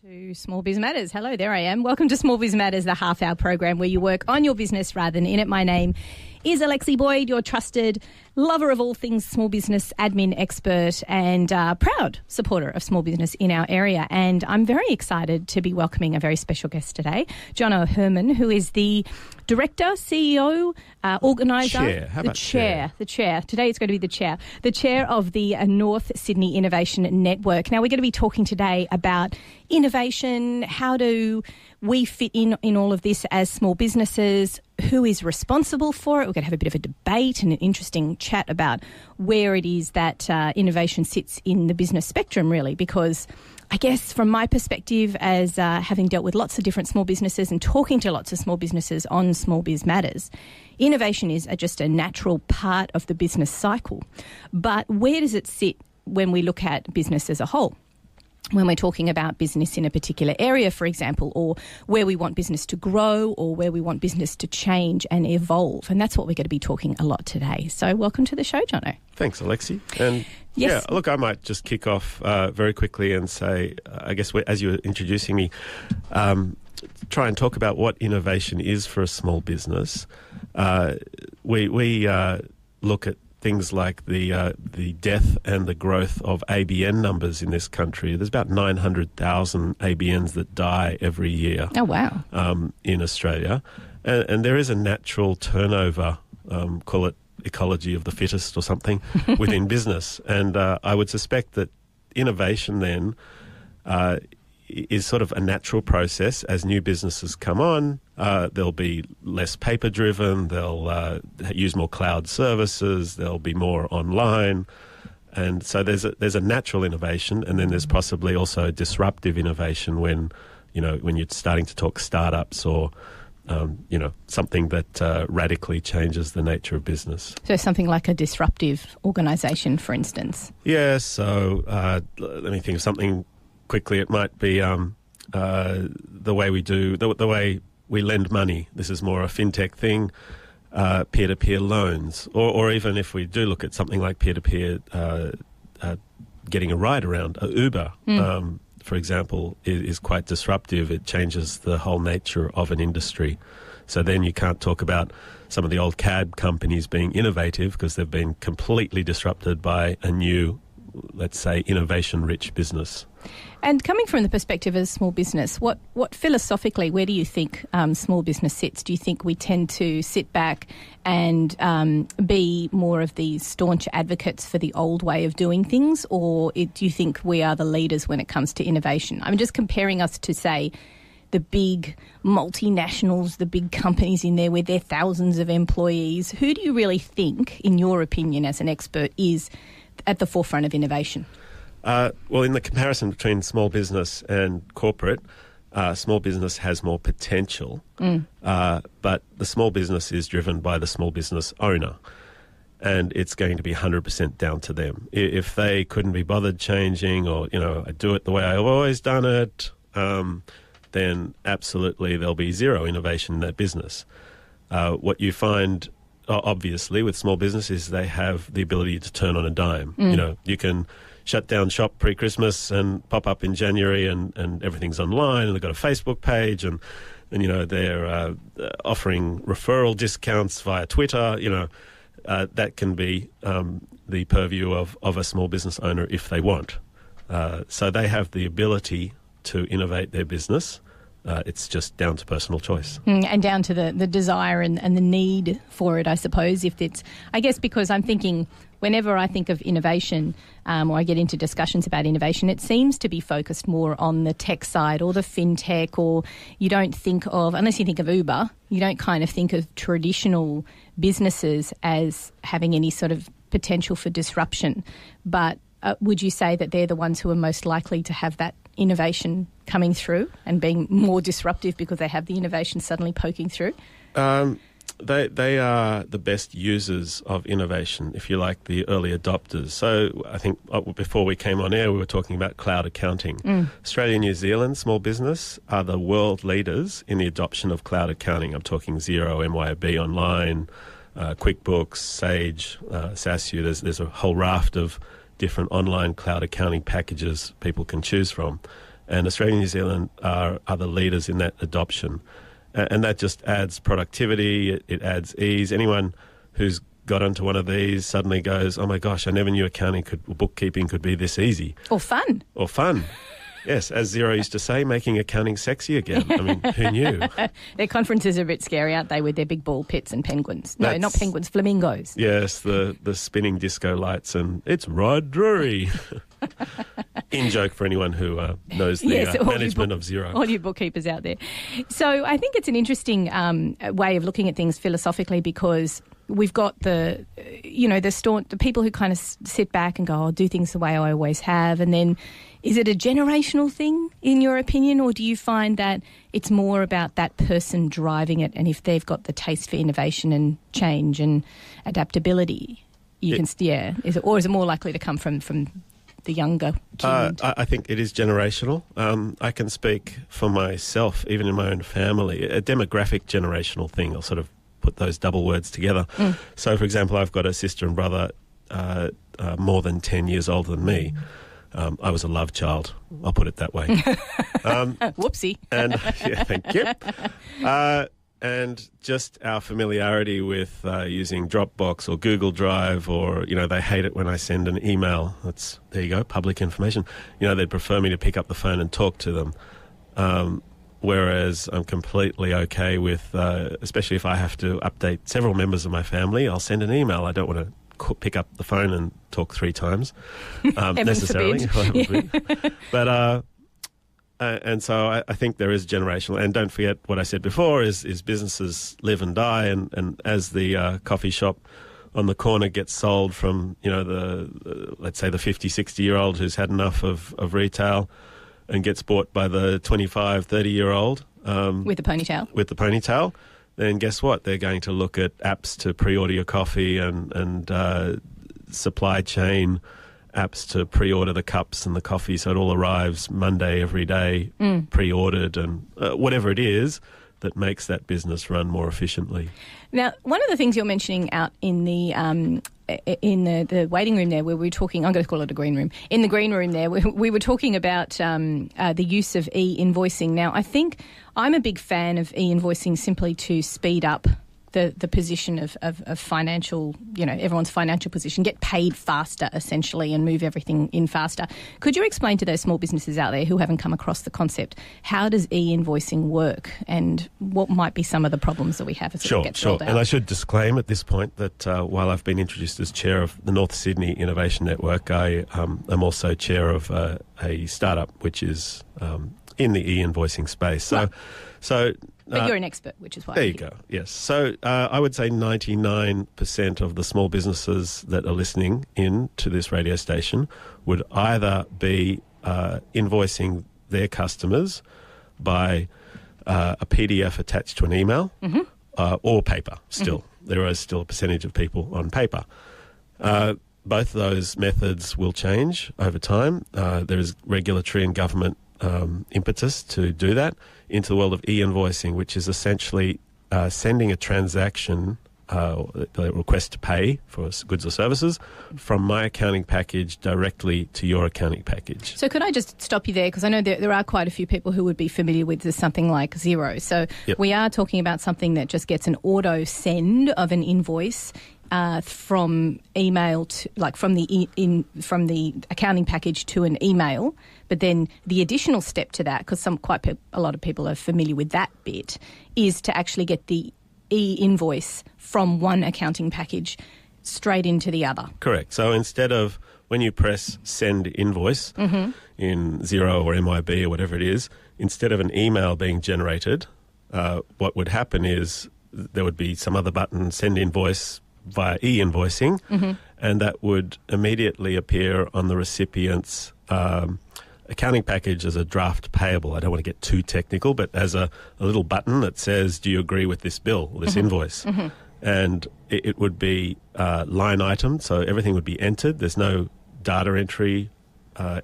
To Small Biz Matters. Hello, there I am. Welcome to Small Biz Matters, the half-hour program where you work on your business rather than in it. My name is Alexi Boyd, your trusted lover of all things small business, admin expert and proud supporter of small business in our area. And I'm very excited to be welcoming a very special guest today, Jono Herrman, who is the Director, CEO, Organiser. Chair. How about chair? The chair. Today it's going to be the chair of the North Sydney Innovation Network. Now we're going to be talking today about innovation. How do we fit in all of this as small businesses? Who is responsible for it? We're going to have a bit of a debate and an interesting chat about where it is that innovation sits in the business spectrum, really, because I guess from my perspective as having dealt with lots of different small businesses and talking to lots of small businesses on Small Biz Matters, innovation is just a natural part of the business cycle. But where does it sit when we look at business as a whole? When we're talking about business in a particular area, for example, or where we want business to grow or where we want business to change and evolve. And that's what we're going to be talking a lot today. So welcome to the show, Jono. Thanks, Alexi. And yes. Yeah, look, I might just kick off very quickly and say, I guess as you were introducing me, try and talk about what innovation is for a small business. We look at things like the death and the growth of ABN numbers in this country. There's about 900,000 ABNs that die every year. Oh, wow. In Australia. And there is a natural turnover, call it ecology of the fittest or something, within business. And I would suspect that innovation then is sort of a natural process. As new businesses come on, they'll be less paper-driven, they'll use more cloud services, they'll be more online. And so there's a natural innovation, and then there's possibly also disruptive innovation when you're starting to talk startups or something that radically changes the nature of business. So something like a disruptive organisation, for instance. Yeah, so let me think of something quickly. It might be the way we lend money. This is more a fintech thing, peer-to-peer loans, or even if we do look at something like peer-to-peer, getting a ride around, Uber, for example, is quite disruptive. It changes the whole nature of an industry. So then you can't talk about some of the old cab companies being innovative because they've been completely disrupted by a new, let's say, innovation-rich business. And coming from the perspective of small business, what philosophically, where do you think small business sits? Do you think we tend to sit back and be more of the staunch advocates for the old way of doing things, or do you think we are the leaders when it comes to innovation? I'm just comparing us to, say, the big multinationals, the big companies in there with their thousands of employees. Who do you really think, in your opinion as an expert, is at the forefront of innovation? Well, in the comparison between small business and corporate, small business has more potential, but the small business is driven by the small business owner, and it's going to be 100% down to them. If they couldn't be bothered changing, or, I do it the way I've always done it, then absolutely there'll be zero innovation in that business. What you find, obviously, with small business is they have the ability to turn on a dime. You can shut down shop pre-Christmas and pop up in January and everything's online, and they've got a Facebook page and they're offering referral discounts via Twitter. That can be the purview of a small business owner if they want. So they have the ability to innovate their business. It's just down to personal choice. And down to the desire and the need for it, I suppose. I guess because I'm thinking, whenever I think of innovation or I get into discussions about innovation, it seems to be focused more on the tech side or the fintech, or you don't think of, unless you think of Uber, you don't kind of think of traditional businesses as having any sort of potential for disruption. But would you say that they're the ones who are most likely to have that innovation coming through and being more disruptive because they have the innovation suddenly poking through? They are the best users of innovation, if you like, the early adopters. So I think before we came on air, we were talking about cloud accounting. Australia and New Zealand small business are the world leaders in the adoption of cloud accounting. I'm talking Xero, MYOB Online, QuickBooks, Sage, SASU. There's a whole raft of different online cloud accounting packages people can choose from. And Australia and New Zealand are the leaders in that adoption. And that just adds productivity, it adds ease. Anyone who's got onto one of these suddenly goes, oh my gosh, I never knew bookkeeping could be this easy. Or fun. Or fun. Yes, as Zero used to say, making accounting sexy again. I mean, who knew? Their conferences are a bit scary, aren't they, with their big ball pits and penguins? No, not penguins, flamingos. Yes, the spinning disco lights, and it's Rod Drury. In joke for anyone who knows the management of Zero. All you bookkeepers out there. So I think it's an interesting way of looking at things philosophically, because we've got the people who kind of sit back and go, I'll do things the way I always have. And then is it a generational thing, in your opinion, or do you find that it's more about that person driving it, and if they've got the taste for innovation and change and adaptability, is it more likely to come from the younger kid? I think it is generational. I can speak for myself, even in my own family, a demographic generational thing. I'll sort of put those double words together. So, for example, I've got a sister and brother more than 10 years older than me. I was a love child, I'll put it that way. Whoopsie. And yeah, thank you. And just our familiarity with using Dropbox or Google Drive, or, they hate it when I send an email. There you go, public information. They'd prefer me to pick up the phone and talk to them. Whereas I'm completely okay with, especially if I have to update several members of my family, I'll send an email. I don't want to pick up the phone and talk 3 times necessarily. But and so I think there is generational. And don't forget what I said before is businesses live and die. And as the coffee shop on the corner gets sold from, let's say the 50, 60-year-old who's had enough of retail, and gets bought by the 25, 30-year-old. With the ponytail. Then guess what? They're going to look at apps to pre-order your coffee and supply chain apps to pre-order the cups and the coffee, so it all arrives Monday every day, pre-ordered, and whatever it is that makes that business run more efficiently. Now, one of the things you're mentioning out in the waiting room there, where we were talking, I'm going to call it a green room. In the green room there, we were talking about the use of e-invoicing. Now, I think I'm a big fan of e-invoicing simply to speed up the position of financial, everyone's financial position, get paid faster, essentially, and move everything in faster. Could you explain to those small businesses out there who haven't come across the concept, how does e-invoicing work, and what might be some of the problems that we have as it gets rolled out? And I should disclaim at this point that while I've been introduced as chair of the North Sydney Innovation Network, I am also chair of a startup which is in the e-invoicing space. But you're an expert, which is why. There you go, yes. So I would say 99% of the small businesses that are listening in to this radio station would either be invoicing their customers by a PDF attached to an email or paper still. There is still a percentage of people on paper. Both of those methods will change over time. There is regulatory and government impetus to do that into the world of e-invoicing, which is essentially sending a transaction, the request to pay for goods or services, from my accounting package directly to your accounting package. So could I just stop you there, because I know there are quite a few people who would be familiar with something like Xero. So we are talking about something that just gets an auto send of an invoice from email to, from the accounting package to an email, but then the additional step to that, because a lot of people are familiar with that bit, is to actually get the e-invoice from one accounting package straight into the other. Correct. So instead of when you press send invoice in Xero or MYB or whatever it is, instead of an email being generated, what would happen is there would be some other button, send invoice via e-invoicing, and that would immediately appear on the recipient's accounting package as a draft payable. I don't want to get too technical, but as a little button that says, do you agree with this bill, or this invoice? And it would be line item, so everything would be entered. There's no data entry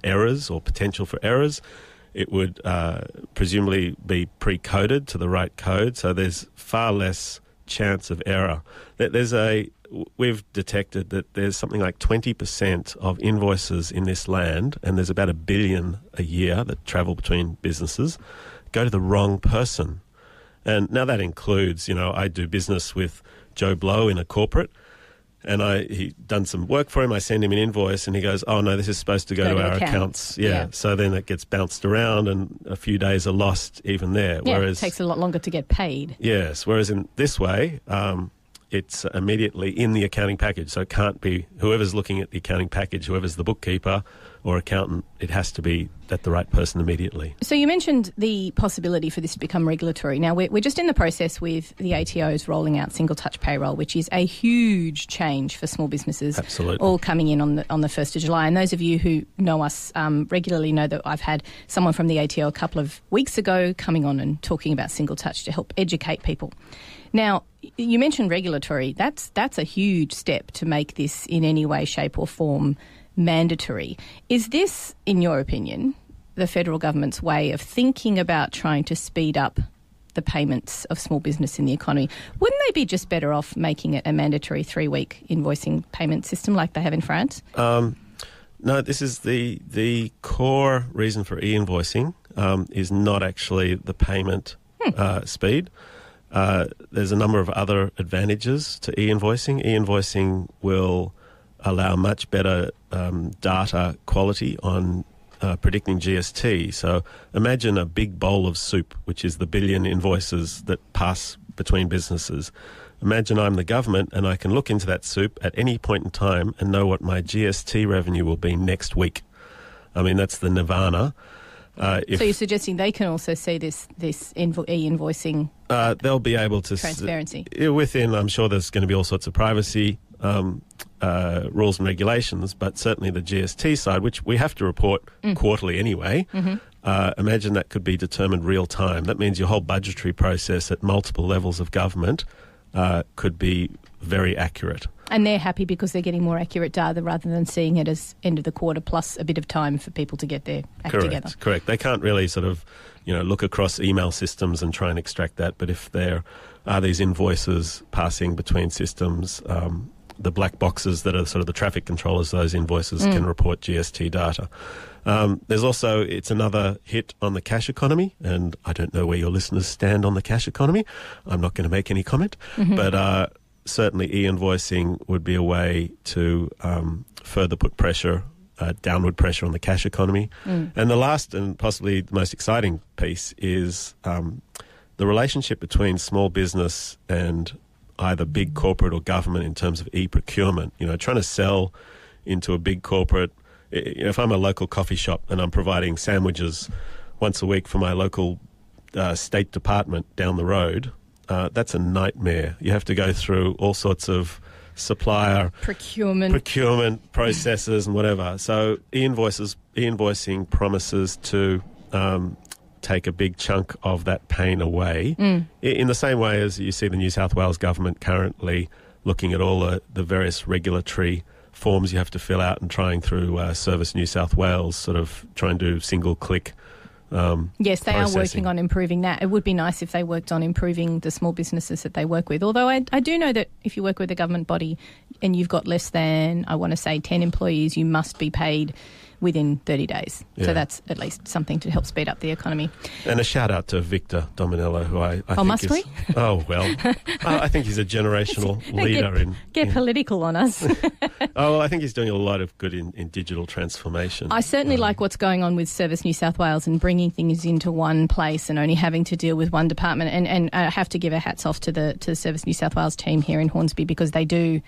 errors or potential for errors. It would presumably be pre-coded to the right code, so there's far less chance of error. There's a we've detected that there's something like 20% of invoices in this land, and there's about $1 billion a year that travel between businesses, go to the wrong person. And now that includes, I do business with Joe Blow in a corporate, and he done some work for him. I send him an invoice, and he goes, "Oh no, this is supposed to go to our accounts." Yeah. So then it gets bounced around, and a few days are lost even there. Yeah, whereas it takes a lot longer to get paid. Yes. Whereas in this way, it's immediately in the accounting package. So it can't be whoever's looking at the accounting package, whoever's the bookkeeper or accountant, it has to be that the right person immediately. So you mentioned the possibility for this to become regulatory. Now, we're just in the process with the ATOs rolling out single touch payroll, which is a huge change for small businesses. Absolutely. All coming in on the 1st of July. And those of you who know us regularly know that I've had someone from the ATO a couple of weeks ago coming on and talking about single touch to help educate people. Now, you mentioned regulatory. That's a huge step to make this in any way, shape or form mandatory. Is this, in your opinion, the federal government's way of thinking about trying to speed up the payments of small business in the economy? Wouldn't they be just better off making it a mandatory 3-week invoicing payment system like they have in France? No, this is the core reason for e-invoicing is not actually the payment speed. There's a number of other advantages to e-invoicing. E-invoicing will allow much better data quality on predicting GST. So imagine a big bowl of soup, which is the 1 billion invoices that pass between businesses. Imagine I'm the government and I can look into that soup at any point in time and know what my GST revenue will be next week. I mean, that's the nirvana. So you're suggesting they can also see this e-invoicing they'll be able to transparency within. I'm sure there's going to be all sorts of privacy rules and regulations, but certainly the GST side, which we have to report quarterly anyway. Imagine that could be determined real time. That means your whole budgetary process at multiple levels of government could be very accurate. And they're happy because they're getting more accurate data rather than seeing it as end of the quarter plus a bit of time for people to get their act together. Correct. They can't really sort of, look across email systems and try and extract that. But if there are these invoices passing between systems, the black boxes that are sort of the traffic controllers, those invoices can report GST data. There's also, it's another hit on the cash economy, and I don't know where your listeners stand on the cash economy. I'm not going to make any comment, but certainly e-invoicing would be a way to further put pressure, downward pressure on the cash economy. And the last and possibly the most exciting piece is the relationship between small business and either big corporate or government in terms of e-procurement. Trying to sell into a big corporate. If I'm a local coffee shop and I'm providing sandwiches once a week for my local state department down the road, that's a nightmare. You have to go through all sorts of supplier procurement processes and whatever. So e-invoicing promises to take a big chunk of that pain away in the same way as you see the New South Wales government currently looking at all the various regulatory forms you have to fill out and trying through Service New South Wales, sort of trying to do single-click yes, they are working on improving that. It would be nice if they worked on improving the small businesses that they work with. Although I do know that if you work with a government body and you've got less than, I want to say, 10 employees, you must be paid within 30 days. Yeah. So that's at least something to help speed up the economy. And a shout out to Victor Dominello, who I think must we? Oh, well, I think he's a generational leader. Get political on us. I think he's doing a lot of good in digital transformation. I certainly like what's going on with Service New South Wales and bringing things into one place and only having to deal with one department. And I have to give a hats off to the Service New South Wales team here in Hornsby because they're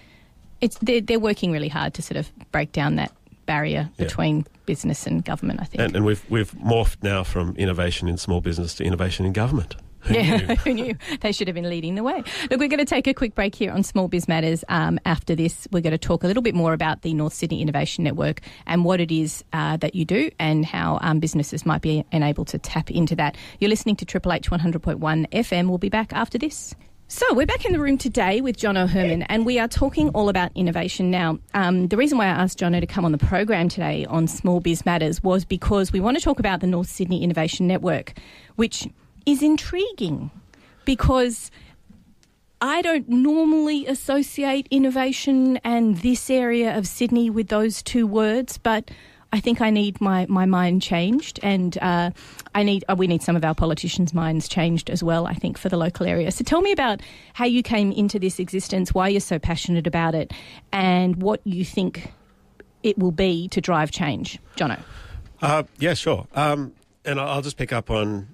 working really hard to sort of break down that barrier between business and government, I think. And we've morphed now from innovation in small business to innovation in government. Who knew? They should have been leading the way. Look, we're going to take a quick break here on Small Biz Matters. After this, we're going to talk a little bit more about the North Sydney Innovation Network and what it is that you do and how businesses might be enabled to tap into that. You're listening to Triple H 100.1 FM. We'll be back after this. So we're back in the room today with Jono Herrman and we are talking all about innovation. Now, the reason why I asked Jono to come on the program today on Small Biz Matters was because we want to talk about the North Sydney Innovation Network, which is intriguing because I don't normally associate innovation and this area of Sydney with those two words, but I think I need my mind changed, and we need some of our politicians' minds changed as well, I think, for the local area. So tell me about how you came into this existence, why you're so passionate about it, and what you think it will be to drive change. Jono. Yeah, sure. And I'll just pick up on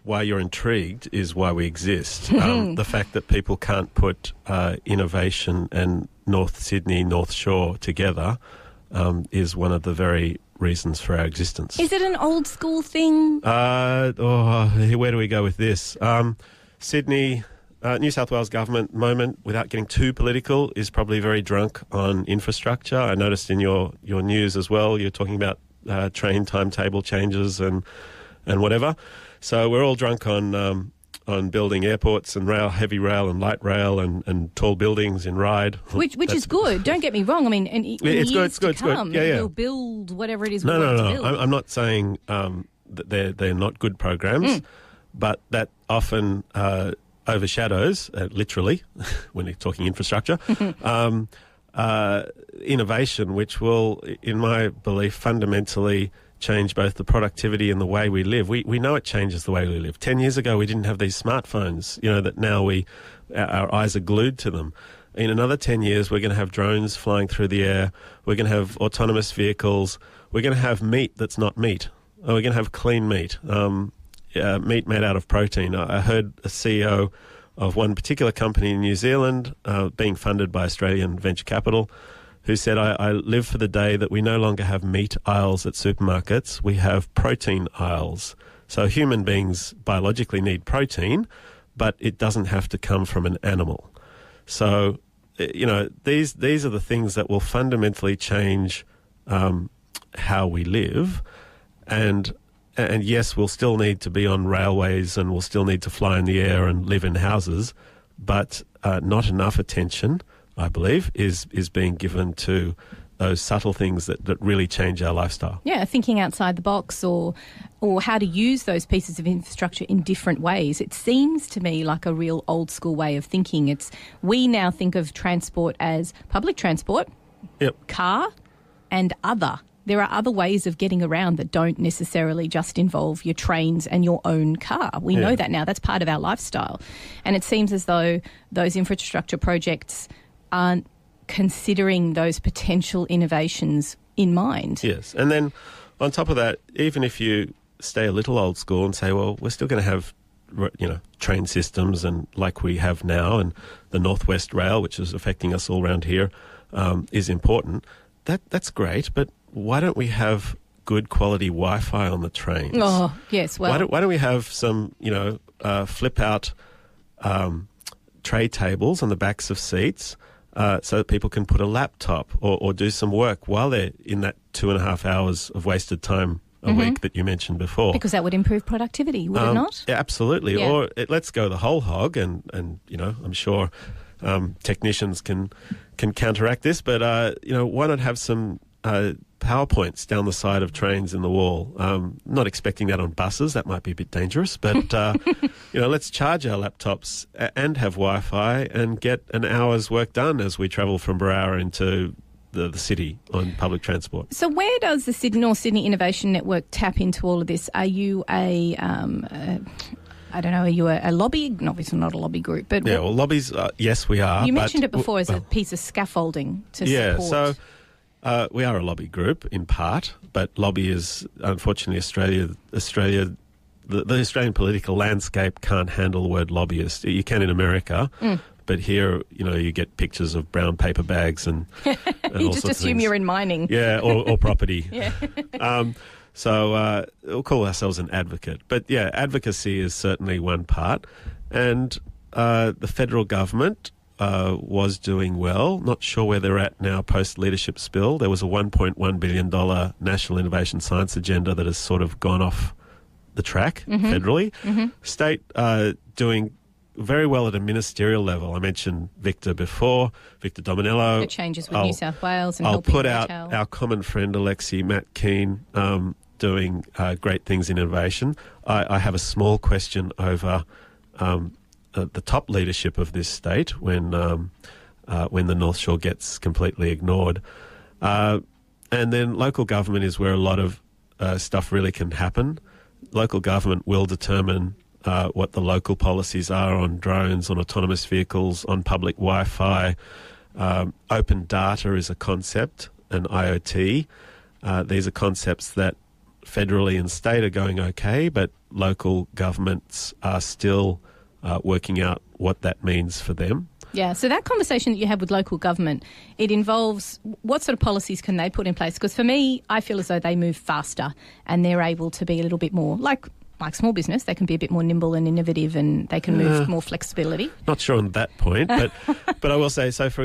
why you're intrigued is why we exist. The fact that people can't put innovation and North Sydney, North Shore together is one of the very reasons for our existence. Is it an old school thing? Where do we go with this? Sydney, New South Wales government moment, without getting too political, is probably very drunk on infrastructure. I noticed in your news as well, you're talking about train timetable changes and whatever. So we're all drunk on building airports and heavy rail and light rail and tall buildings in Ryde. Which is good. Don't get me wrong. I mean, it's good. Yeah. We'll build whatever it is No. to build. I'm not saying that they're not good programs, but that often overshadows, literally, when you're talking infrastructure, innovation, which will, in my belief, fundamentally change both the productivity and the way we live. We know it changes the way we live. 10 years ago, we didn't have these smartphones, that now our eyes are glued to them. In another 10 years, we're going to have drones flying through the air. We're going to have autonomous vehicles. We're going to have meat that's not meat. We're going to have clean meat, meat made out of protein. I heard a CEO of one particular company in New Zealand, being funded by Australian venture capital, who said, I live for the day that we no longer have meat aisles at supermarkets, we have protein aisles. So human beings biologically need protein, but it doesn't have to come from an animal. So, these are the things that will fundamentally change how we live. And yes, we'll still need to be on railways and we'll still need to fly in the air and live in houses, but not enough attention, I believe, is being given to those subtle things that really change our lifestyle. Yeah, thinking outside the box or how to use those pieces of infrastructure in different ways. It seems to me like a real old school way of thinking. We now think of transport as public transport, car, and other. There are other ways of getting around that don't necessarily just involve your trains and your own car. We know that now. That's part of our lifestyle. And it seems as though those infrastructure projects aren't considering those potential innovations in mind. Yes. And then on top of that, even if you stay a little old school and say, well, we're still going to have, train systems and like we have now, and the Northwest Rail, which is affecting us all around here, is important. That's great, but why don't we have good quality Wi-Fi on the trains? Oh, yes. Well, why don't we have some, flip out tray tables on the backs of seats so that people can put a laptop or do some work while they're in that 2.5 hours of wasted time a week that you mentioned before. Because that would improve productivity, would it not? Yeah, absolutely. Yeah. Or let's go the whole hog, and I'm sure technicians can counteract this, but why not have some PowerPoints down the side of trains in the wall? Not expecting that on buses, that might be a bit dangerous, but let's charge our laptops and have Wi-Fi and get an hour's work done as we travel from Barara into the city on public transport. So where does the North Sydney Innovation Network tap into all of this? Are you are you a lobby? Obviously not a lobby group, but... Yeah, well, lobbies, yes, we are. You mentioned it before as a piece of scaffolding to support. So we are a lobby group in part, but lobby is, unfortunately, the Australian political landscape can't handle the word lobbyist. You can in America, but here, you get pictures of brown paper bags and you just assume you're in mining. Yeah, or property. Yeah. So we'll call ourselves an advocate. But yeah, advocacy is certainly one part. And the federal government was doing well. Not sure where they're at now post-leadership spill. There was a $1.1 billion National Innovation Science Agenda that has sort of gone off the track federally. State doing very well at a ministerial level. I mentioned Victor before, Victor Dominello. The changes with New South Wales and I'll helping put out retail. our common friend Alexi Matt Keane doing great things in innovation. I have a small question over the top leadership of this state when the North Shore gets completely ignored. And then local government is where a lot of stuff really can happen. Local government will determine what the local policies are on drones, on autonomous vehicles, on public Wi-Fi. Open data is a concept, and IoT. These are concepts that federally and state are going okay, but local governments are still working out what that means for them. Yeah, so that conversation that you have with local government, it involves what sort of policies can they put in place? Because for me, I feel as though they move faster and they're able to be a little bit more like small business. They can be a bit more nimble and innovative, and they can move more flexibility. Not sure on that point, but I will say, so for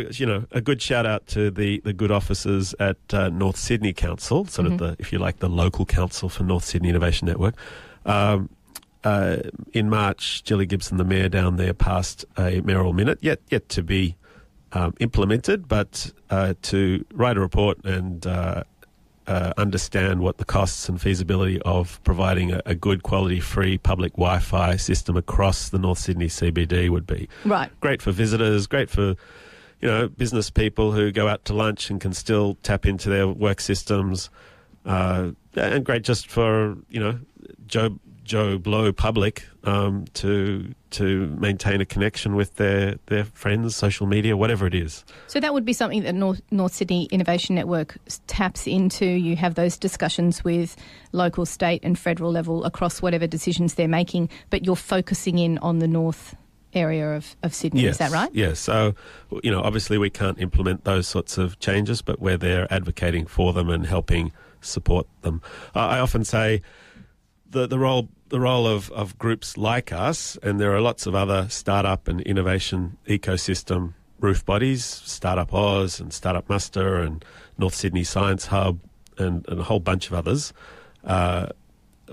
a good shout out to the good officers at North Sydney Council, sort of the, if you like, the local council for North Sydney Innovation Network. In March, Gilly Gibson, the mayor down there, passed a mayoral minute, yet to be implemented, but to write a report and understand what the costs and feasibility of providing a good quality free public Wi-Fi system across the North Sydney CBD would be. Right. Great for visitors, great for business people who go out to lunch and can still tap into their work systems, and great just for Joe Blow public to maintain a connection with their friends, social media, whatever it is. So that would be something that North Sydney Innovation Network taps into. You have those discussions with local, state and federal level across whatever decisions they're making, but you're focusing in on the north area of Sydney, yes, is that right? Yes. So, obviously we can't implement those sorts of changes, but we're there advocating for them and helping support them. I often say the role of groups like us, and there are lots of other startup and innovation ecosystem roof bodies, Startup Oz and Startup Muster and North Sydney Science Hub and a whole bunch of others.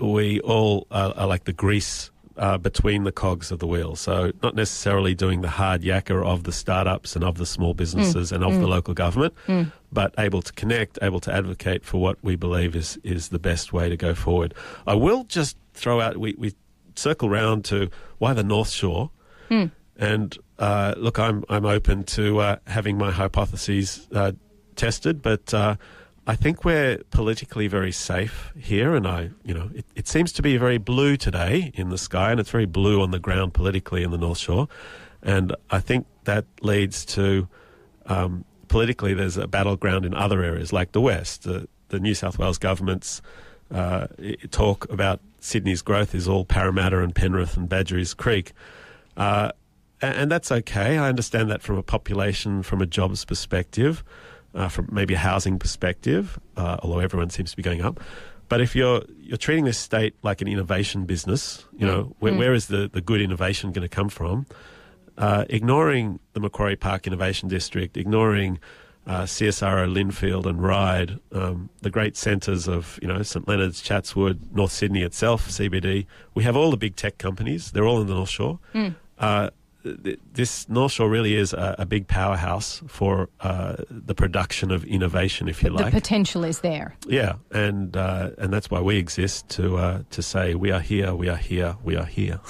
We all are like the grease between the cogs of the wheel. So not necessarily doing the hard yakka of the startups and of the small businesses and of the local government, but able to connect, able to advocate for what we believe is the best way to go forward. I will just throw out, we circle round to why the North Shore. And look, I'm open to having my hypotheses tested, but I think we're politically very safe here, and it seems to be very blue today in the sky, and it's very blue on the ground politically in the North Shore, and I think that leads to politically there's a battleground in other areas like the West. The New South Wales government's talk about Sydney's growth is all Parramatta and Penrith and Badgerys Creek, and that's okay. I understand that from a population, from a jobs perspective. From maybe a housing perspective, although everyone seems to be going up. But if you're treating this state like an innovation business, where is the good innovation going to come from? Ignoring the Macquarie Park Innovation District, ignoring CSIRO Linfield and Ryde, the great centres of St Leonard's, Chatswood, North Sydney itself, CBD. We have all the big tech companies. They're all in the North Shore. This North Shore really is a big powerhouse for the production of innovation, if you like. The potential is there. Yeah, and that's why we exist, to say we are here, we are here, we are here.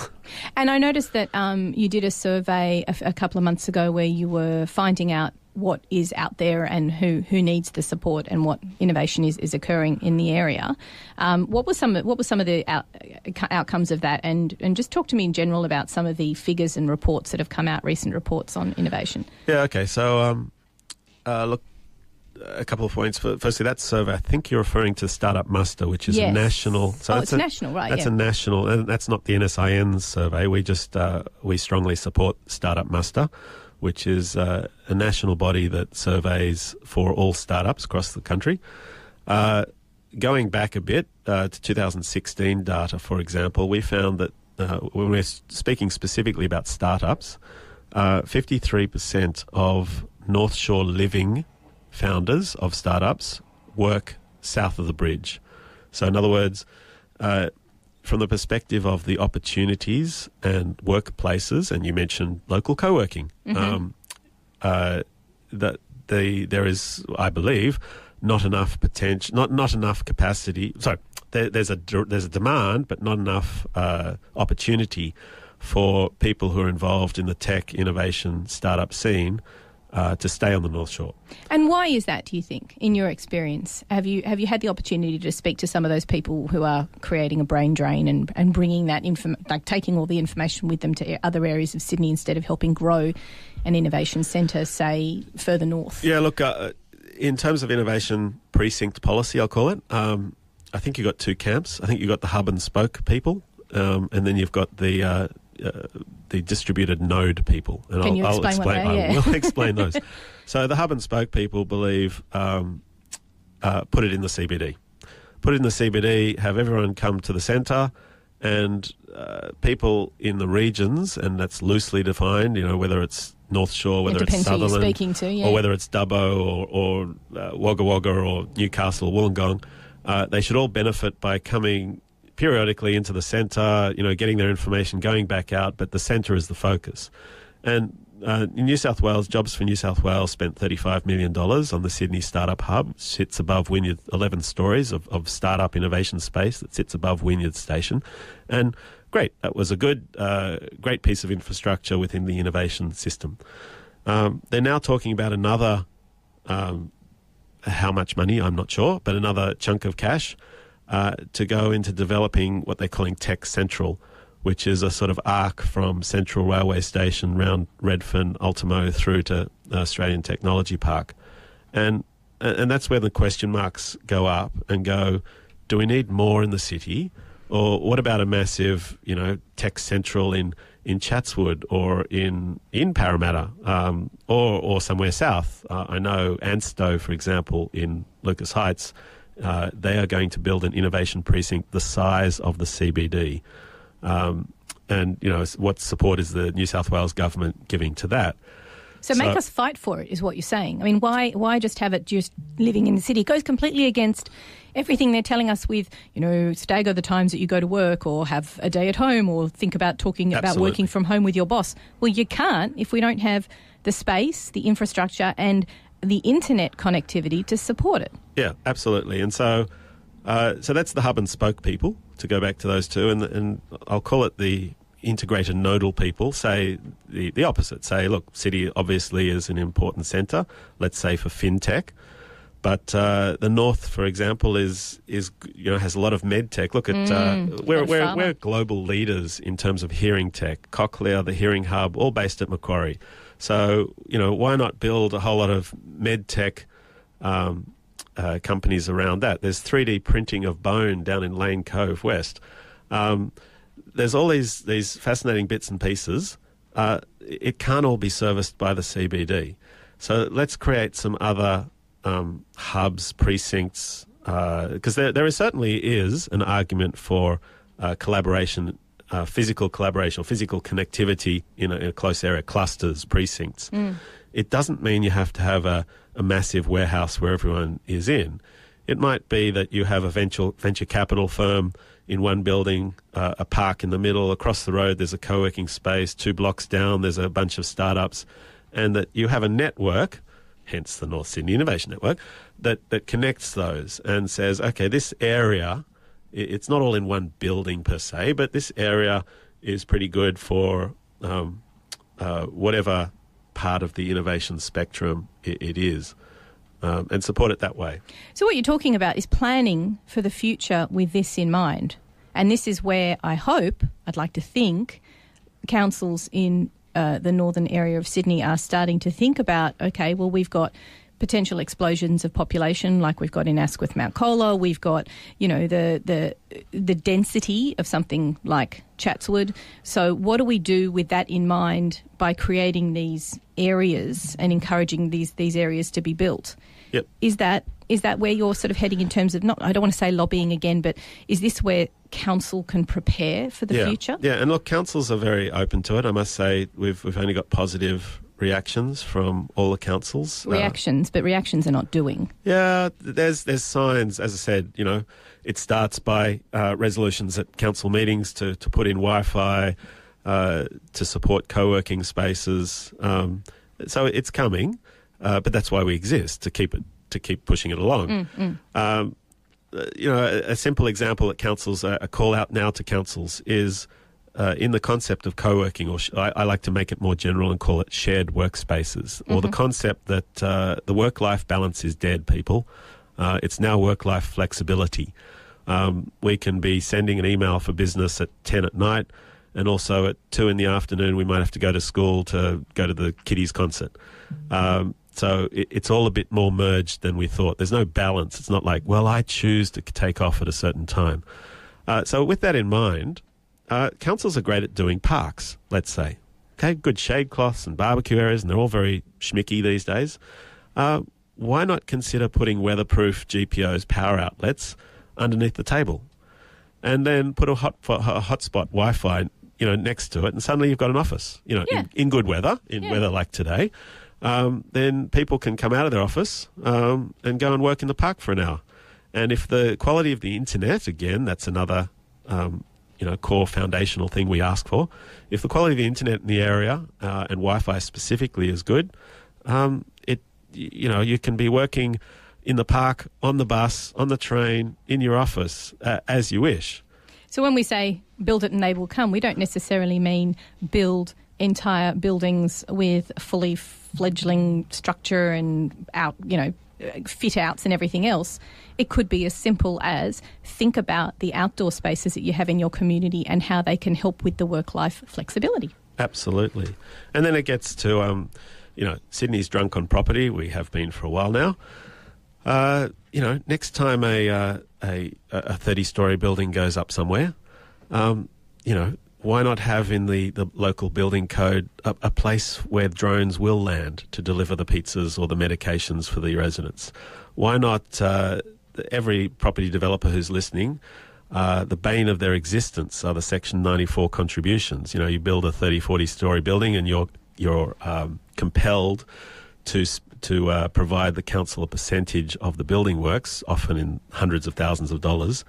And I noticed that you did a survey a couple of months ago where you were finding out what is out there and who needs the support and what innovation is occurring in the area. What were some of the outcomes of that? And just talk to me in general about some of the figures and reports that have come out, recent reports on innovation. Yeah, okay. So, look, a couple of points. Firstly, that survey, I think you're referring to Startup Muster, which is a national. So it's national, right? That's a national, and that's not the NSIN's survey. We just we strongly support Startup Muster, which is a national body that surveys for all startups across the country. Going back a bit to 2016 data, for example, we found that when we're speaking specifically about startups, 53% of North Shore living founders of startups work south of the bridge. So in other words, from the perspective of the opportunities and workplaces, and you mentioned local co-working, there is, I believe, not enough potential, not enough capacity. Sorry, there's a demand, but not enough opportunity for people who are involved in the tech innovation startup scene to stay on the North Shore. And why is that, do you think, in your experience? Have you had the opportunity to speak to some of those people who are creating a brain drain and bringing that taking all the information with them to other areas of Sydney instead of helping grow an innovation centre, say, further north? Yeah, look, in terms of innovation precinct policy, I'll call it, I think you've got two camps. I think you've got the hub and spoke people, and then you've got the distributed node people. And Can you explain what they are? I will explain those. So the hub and spoke people believe put it in the CBD. Put it in the CBD, have everyone come to the centre, and people in the regions, and that's loosely defined, whether it's North Shore, whether it's Sutherland, speaking to, yeah. or whether it's Dubbo or Wagga Wagga or Newcastle, Wollongong, they should all benefit by coming periodically into the centre, getting their information, going back out, but the centre is the focus. And in New South Wales, Jobs for New South Wales spent $35 million on the Sydney Startup Hub. Sits above Wynyard, 11 stories of startup innovation space that sits above Wynyard Station. And great, that was a good, great piece of infrastructure within the innovation system. They're now talking about another, how much money, I'm not sure, but another chunk of cash to go into developing what they're calling Tech Central, which is a sort of arc from Central Railway Station round Redfern, Ultimo through to Australian Technology Park. And that's where the question marks go up and go, do we need more in the city? Or what about a massive, Tech Central in Chatswood or in Parramatta or somewhere south? I know Anstow, for example, in Lucas Heights, they are going to build an innovation precinct the size of the CBD. And, what support is the New South Wales government giving to that? So make us fight for it, is what you're saying. I mean, why just have it just living in the city? It goes completely against everything they're telling us with, stagger the times that you go to work or have a day at home or think about talking about working from home with your boss. Well, you can't if we don't have the space, the infrastructure and the internet connectivity to support it. Yeah, absolutely. And so that's the hub and spoke people, to go back to those two, and I'll call it the integrated nodal people, say the opposite. Say, look, city obviously is an important centre, let's say for fintech, but the north, for example, is has a lot of med tech. Look at we're global leaders in terms of hearing tech. Cochlear, the Hearing Hub, all based at Macquarie. So why not build a whole lot of med tech companies around that? There's 3D printing of bone down in Lane Cove West. There's all these fascinating bits and pieces. It can't all be serviced by the CBD. So let's create some other hubs, precincts, because there certainly is an argument for collaboration, physical collaboration or physical connectivity in a close area, clusters, precincts. It doesn't mean you have to have a massive warehouse where everyone is in. It might be that you have a venture capital firm in one building, a park in the middle, across the road there's a co-working space, 2 blocks down there's a bunch of startups, and that you have a network, hence the North Sydney Innovation Network, that connects those and says, okay, this area, it's not all in one building per se, but this area is pretty good for whatever part of the innovation spectrum it is. And support it that way. So what you're talking about is planning for the future with this in mind. And this is where I'd like to think, councils in the northern area of Sydney are starting to think about, okay, well, we've got potential explosions of population like we've got in Asquith, Mount Colah. We've got, the density of something like Chatswood. So what do we do with that in mind by creating these areas and encouraging these areas to be built? Yep. Is that where you're sort of heading in terms of, I don't want to say lobbying again, but is this where council can prepare for the future? Yeah, and look, councils are very open to it. I must say we've only got positive reactions from all the councils. But reactions are not doing. Yeah, there's signs. As I said, it starts by resolutions at council meetings to put in Wi-Fi, to support co-working spaces. So it's coming, but that's why we exist, to keep pushing it along. A simple example that councils, a call out now to councils is in the concept of co-working, or I like to make it more general and call it shared workspaces, or the concept that the work-life balance is dead, people. It's now work-life flexibility. We can be sending an email for business at 10 at night, and also at 2 in the afternoon we might have to go to school to go to the kiddies concert. So it's all a bit more merged than we thought. There's no balance. It's not like, well, I choose to take off at a certain time. So with that in mind, councils are great at doing parks, let's say. Okay, good shade cloths and barbecue areas, and they're all very schmicky these days. Why not consider putting weatherproof GPOs, power outlets, underneath the table? And then put a hotspot Wi-Fi, next to it, and suddenly you've got an office, in good weather, weather like today. Then people can come out of their office and go and work in the park for an hour. And if the quality of the internet, again, that's another core foundational thing we ask for. If the quality of the internet in the area and Wi-Fi specifically is good, you can be working in the park, on the bus, on the train, in your office, as you wish. So when we say build it and they will come, we don't necessarily mean build entire buildings with fully fledgling structure and fit outs and everything else. It could be as simple as think about the outdoor spaces that you have in your community and how they can help with the work-life flexibility. Absolutely. And then it gets to, Sydney's drunk on property. We have been for a while now. Next time a 30-storey building goes up somewhere, why not have in the local building code a place where drones will land to deliver the pizzas or the medications for the residents? Why not every property developer who's listening, the bane of their existence are the Section 94 contributions. You build a 30, 40-storey building and you're compelled to provide the council a percentage of the building works, often in hundreds of thousands of dollars,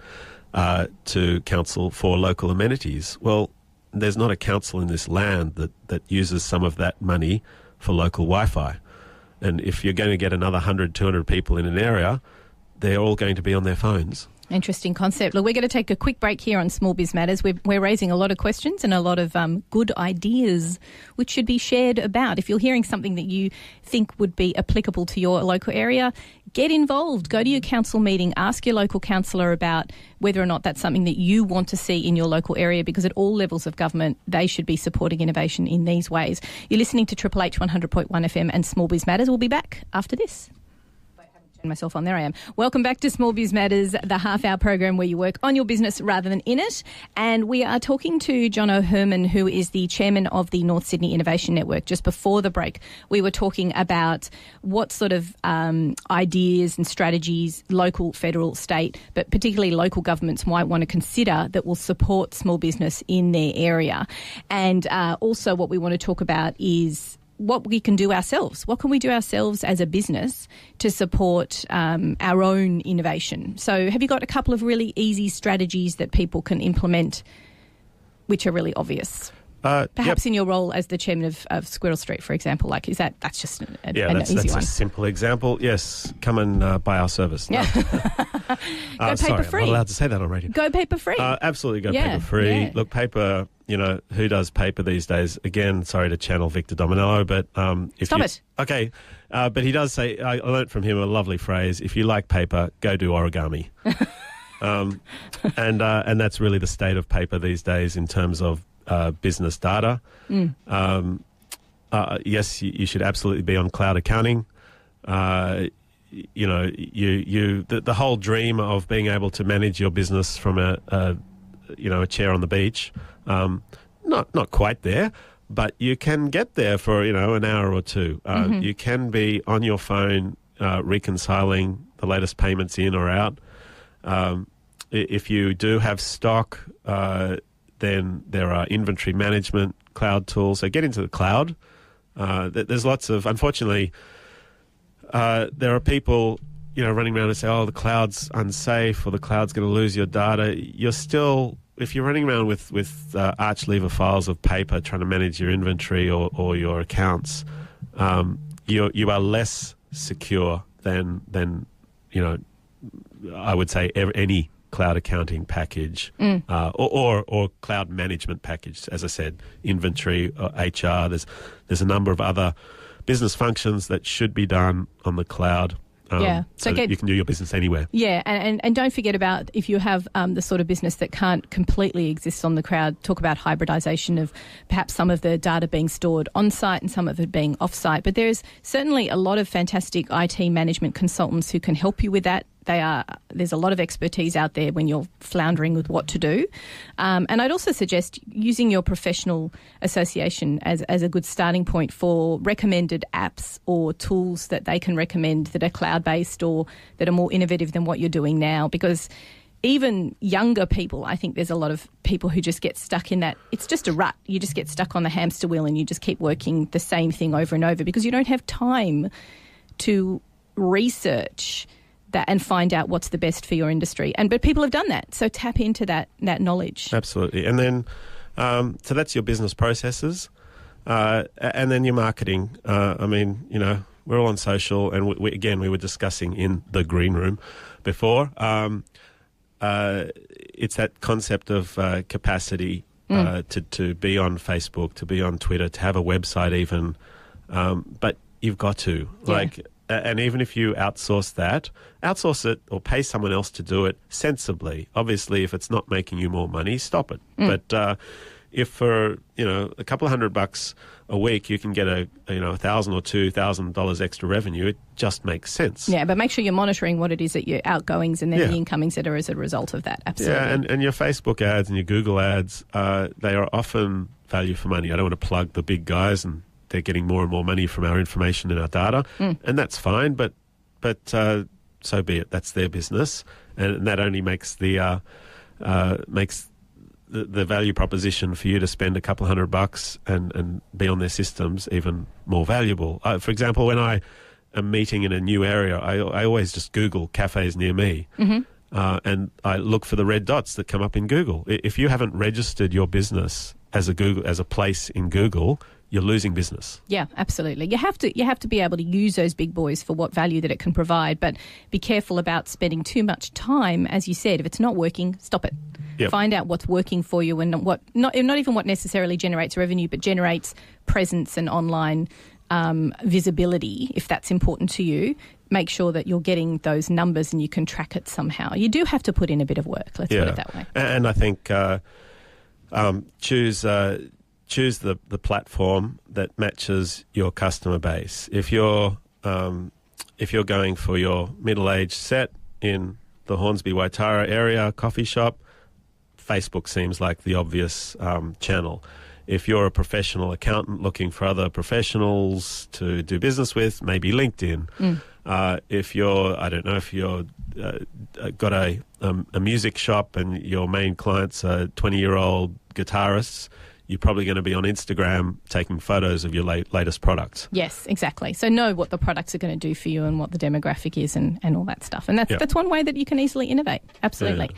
to council for local amenities. Well, there's not a council in this land that uses some of that money for local Wi-Fi. And if you're going to get another 100, 200 people in an area, they're all going to be on their phones. Interesting concept. Look, we're going to take a quick break here on Small Biz Matters. We're raising a lot of questions and a lot of good ideas which should be shared about. If you're hearing something that you think would be applicable to your local area, get involved. Go to your council meeting. Ask your local councillor about whether or not that's something that you want to see in your local area, because at all levels of government, they should be supporting innovation in these ways. You're listening to Triple H 100.1 FM and Small Biz Matters. We'll be back after this. Myself on there I am. Welcome back to Small Biz Matters, the half-hour program where you work on your business rather than in it. And we are talking to Jono Herrman, who is the chairman of the North Sydney Innovation Network. Just before the break, we were talking about what sort of ideas and strategies local, federal, state, but particularly local governments might want to consider that will support small business in their area. And also what we want to talk about is what we can do ourselves. What can we do ourselves as a business to support our own innovation? So have you got a couple of really easy strategies that people can implement which are really obvious? Perhaps in your role as the chairman of Squirrel Street, for example, that's just an easy one. That's a simple example. Yes, come and buy our service. No. Go paper free. I'm not allowed to say that on radio. Go paper free. Absolutely go paper free. Yeah. Look, paper, who does paper these days? Again, sorry to channel Victor Dominello, but... Stop it. Okay, but he does say, I learnt from him a lovely phrase, if you like paper, go do origami. And that's really the state of paper these days in terms of business data. Yes, you should absolutely be on cloud accounting. The whole dream of being able to manage your business from a chair on the beach, not quite there, but you can get there for an hour or two. You can be on your phone reconciling the latest payments in or out. If you do have stock, then there are inventory management cloud tools. So get into the cloud. There's lots of, unfortunately, there are people, running around and say, oh, the cloud's unsafe or the cloud's going to lose your data. You're still, if you're running around with arch lever files of paper trying to manage your inventory or your accounts, you are less secure than I would say any cloud accounting package or cloud management package. As I said, inventory, HR. There's a number of other business functions that should be done on the cloud. So you can do your business anywhere. Yeah, and don't forget about if you have the sort of business that can't completely exist on the cloud, talk about hybridization of perhaps some of the data being stored on-site and some of it being off-site. But there's certainly a lot of fantastic IT management consultants who can help you with that. There's a lot of expertise out there when you're floundering with what to do. And I'd also suggest using your professional association as a good starting point for recommended apps or tools that they can recommend that are cloud-based or that are more innovative than what you're doing now. Because even younger people, I think there's a lot of people who just get stuck in that. It's just a rut. You just get stuck on the hamster wheel and you just keep working the same thing over and over because you don't have time to research that and find out what's the best for your industry. But people have done that, so tap into that knowledge. Absolutely. And then, so that's your business processes, and then your marketing. We're all on social, and we were discussing in the green room before. It's that concept of capacity to be on Facebook, to be on Twitter, to have a website even, but you've got to, and even if you outsource it or pay someone else to do it sensibly. Obviously, if it's not making you more money, stop it. But if for a couple of $100 a week you can get $1,000 or $2,000 extra revenue, it just makes sense. Yeah, but make sure you're monitoring what it is that your outgoings and then the incomings that are as a result of that. Absolutely. Yeah, and your Facebook ads and your Google ads, they are often value for money. I don't want to plug the big guys, and they're getting more and more money from our information and our data, and that's fine. But so be it. That's their business, and that only makes the value proposition for you to spend a couple of $100 and be on their systems even more valuable. For example, when I am meeting in a new area, I always just Google cafes near me, and I look for the red dots that come up in Google. If you haven't registered your business as a place in Google, you're losing business. Yeah, absolutely. You have to be able to use those big boys for what value that it can provide, but be careful about spending too much time. As you said, if it's not working, stop it. Yep. Find out what's working for you and not even what necessarily generates revenue, but generates presence and online visibility, if that's important to you. Make sure that you're getting those numbers and you can track it somehow. You do have to put in a bit of work, let's put it that way. And I think choose the platform that matches your customer base. If you're going for your middle-aged set in the Hornsby Waitara area coffee shop, Facebook seems like the obvious channel. If you're a professional accountant looking for other professionals to do business with, maybe LinkedIn. If you're got a music shop and your main clients are 20-year-old guitarists, you're probably going to be on Instagram taking photos of your latest products. Yes, exactly. So know what the products are going to do for you and what the demographic is and all that stuff. And that's one way that you can easily innovate. Absolutely.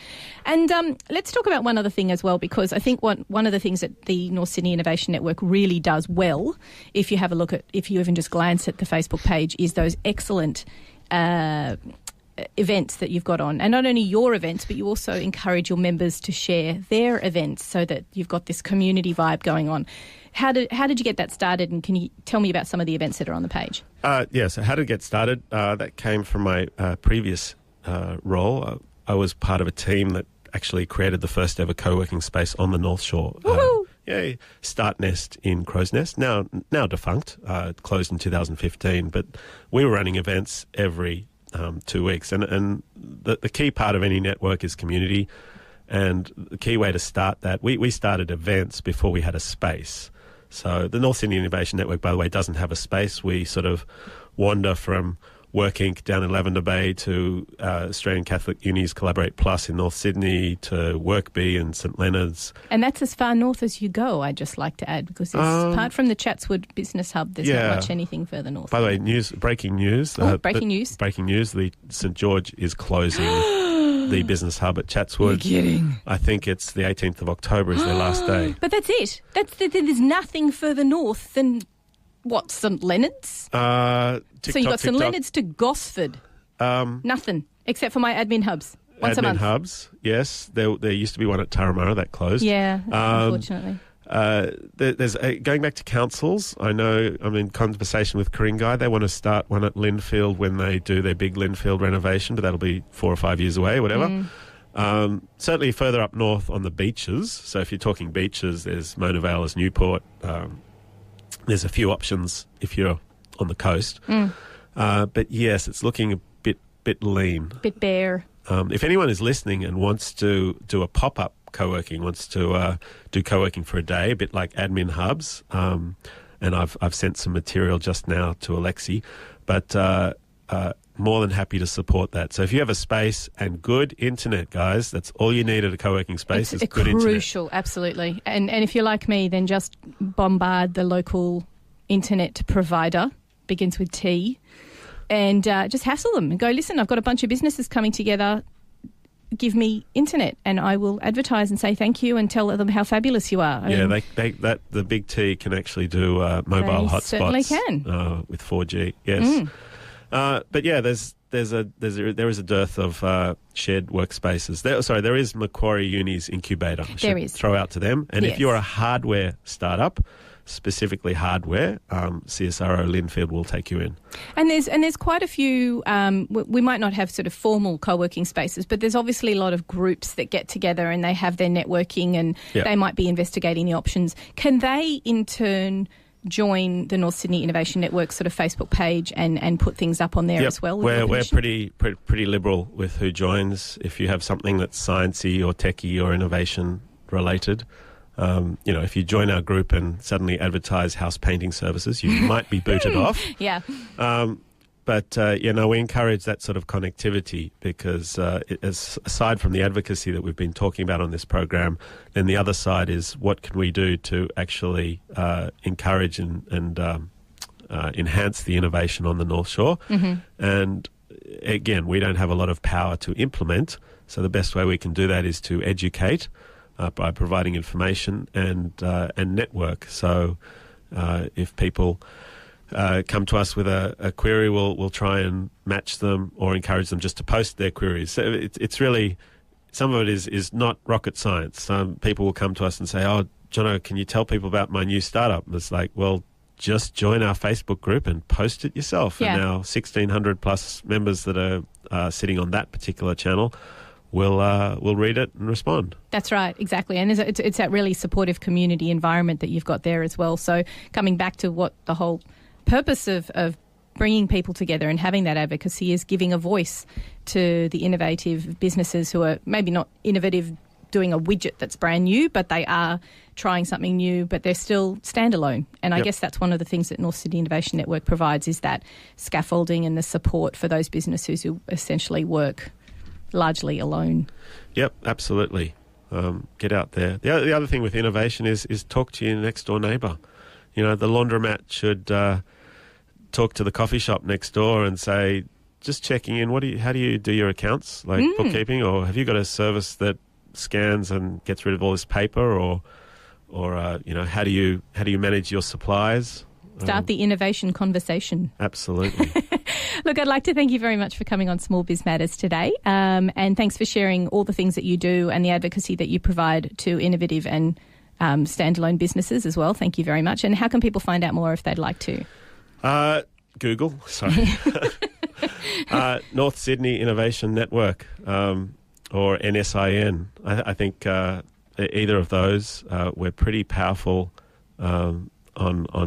Yeah. And let's talk about one other thing as well, because I think one of the things that the North Sydney Innovation Network really does well, if you even just glance at the Facebook page, is those excellent events that you've got on, and not only your events, but you also encourage your members to share their events so that you've got this community vibe going on. How did you get that started, and can you tell me about some of the events that are on the page? So how to get started, that came from my previous role. I was part of a team that actually created the first ever co-working space on the North Shore. Start Nest in Crow's Nest, now defunct, closed in 2015, but we were running events every 2 weeks. And the key part of any network is community. And the key way to start that, we started events before we had a space. So the North Sydney Innovation Network, by the way, doesn't have a space. We sort of wander from Work Inc. down in Lavender Bay to Australian Catholic Uni's Collaborate Plus in North Sydney to Work Bee in St Leonard's. And that's as far north as you go, I'd just like to add, because apart from the Chatswood Business Hub, there's not much anything further north. By the way, breaking news. Breaking news. The St George is closing the business hub at Chatswood. You're kidding. I think it's the 18th of October is their last day. But that's it. There's nothing further north than... What, St Leonard's? So you got St Leonard's to Gosford. Nothing, except for my admin hubs. Once a admin month. hubs. Yes, there used to be one at Turramurra that closed. Yeah, unfortunately. There's going back to councils. I know I'm in conversation with Ku-ring-gai. They want to start one at Lindfield when they do their big Lindfield renovation, but that'll be 4 or 5 years away, whatever. Certainly further up north on the beaches. So if you're talking beaches, there's Mona Vale, there's Newport. There's a few options if you're on the coast. But yes, it's looking a bit lean. Bit bare. If anyone is listening and wants to do a pop-up co-working, wants to do co-working for a day, a bit like admin hubs, and I've sent some material just now to Alexi, but more than happy to support that. So if you have a space and good internet, guys, that's all you need at a co-working space is good internet. Crucial, absolutely. And if you're like me, then just bombard the local internet provider, begins with T, and just hassle them and go, listen, I've got a bunch of businesses coming together, give me internet, and I will advertise and say thank you and tell them how fabulous you are. Yeah, the big T can actually do mobile hotspots. Certainly can. With 4G, yes. But yeah, there is a dearth of shared workspaces. There is Macquarie Uni's incubator. There is. Throw out to them. And Yes. if you're a hardware startup, specifically hardware, CSRO Lindfield will take you in. And there's quite a few, we might not have sort of formal co-working spaces, but there's obviously a lot of groups that get together and they have their networking and they might be investigating the options. Can they in turn join the North Sydney Innovation Network sort of Facebook page and put things up on there as well? We're pretty liberal with who joins. If you have something that's sciencey or techie or innovation related, if you join our group and suddenly advertise house painting services, you might be booted off. Yeah. But we encourage that sort of connectivity because aside from the advocacy that we've been talking about on this program, then the other side is what can we do to actually encourage and enhance the innovation on the North Shore. And again, we don't have a lot of power to implement, so the best way we can do that is to educate by providing information and network. So if people come to us with a query, we'll try and match them or encourage them just to post their queries. So it's really, some of it is not rocket science. Some people will come to us and say, oh, Jono, can you tell people about my new startup? And it's like, well, just join our Facebook group and post it yourself. Yeah. And our 1,600 plus members that are sitting on that particular channel will read it and respond. That's right, exactly. And it's that really supportive community environment that you've got there as well. So coming back to what the whole purpose of bringing people together and having that advocacy is giving a voice to the innovative businesses who are maybe not innovative doing a widget that's brand new, but they are trying something new, but they're still standalone. And I guess that's one of the things that North Sydney Innovation Network provides is that scaffolding and the support for those businesses who essentially work largely alone. Yep, absolutely. Get out there. The other thing with innovation is talk to your next door neighbour. The laundromat should talk to the coffee shop next door and say, just checking in, how do you do your accounts, like bookkeeping, or have you got a service that scans and gets rid of all this paper, or how do you manage your supplies? Start the innovation conversation. Absolutely. Look, I'd like to thank you very much for coming on Small Biz Matters today, and thanks for sharing all the things that you do and the advocacy that you provide to innovative and standalone businesses as well. Thank you very much. And how can people find out more if they'd like to? Google, sorry. North Sydney Innovation Network, or NSIN. I think either of those, we're pretty powerful on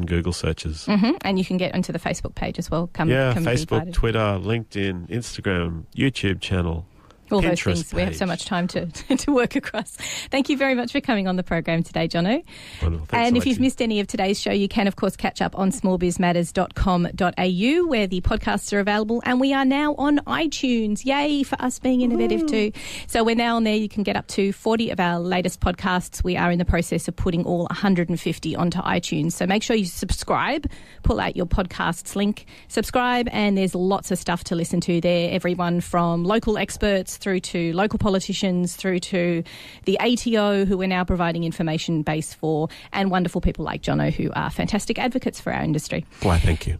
Google searches. And you can get onto the Facebook page as well. Come Facebook, Twitter, LinkedIn, Instagram, YouTube channel. All Pinterest those things. page. We have so much time to work across. Thank you very much for coming on the program today, Jono. Wonderful. Thanks, and if Alexi. you've missed any of today's show, you can, of course, catch up on smallbizmatters.com.au, where the podcasts are available. And we are now on iTunes. Yay for us being innovative too. So we're now on there. You can get up to 40 of our latest podcasts. We are in the process of putting all 150 onto iTunes. So make sure you subscribe. Pull out your podcasts link, subscribe, and there's lots of stuff to listen to there. Everyone from local experts experts through to local politicians, through to the ATO, who we're now providing information base for, and wonderful people like Jono, who are fantastic advocates for our industry. Why, thank you.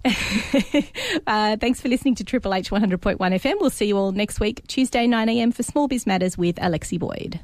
Thanks for listening to Triple H 100.1 FM. We'll see you all next week, Tuesday 9 a.m. for Small Biz Matters with Alexi Boyd.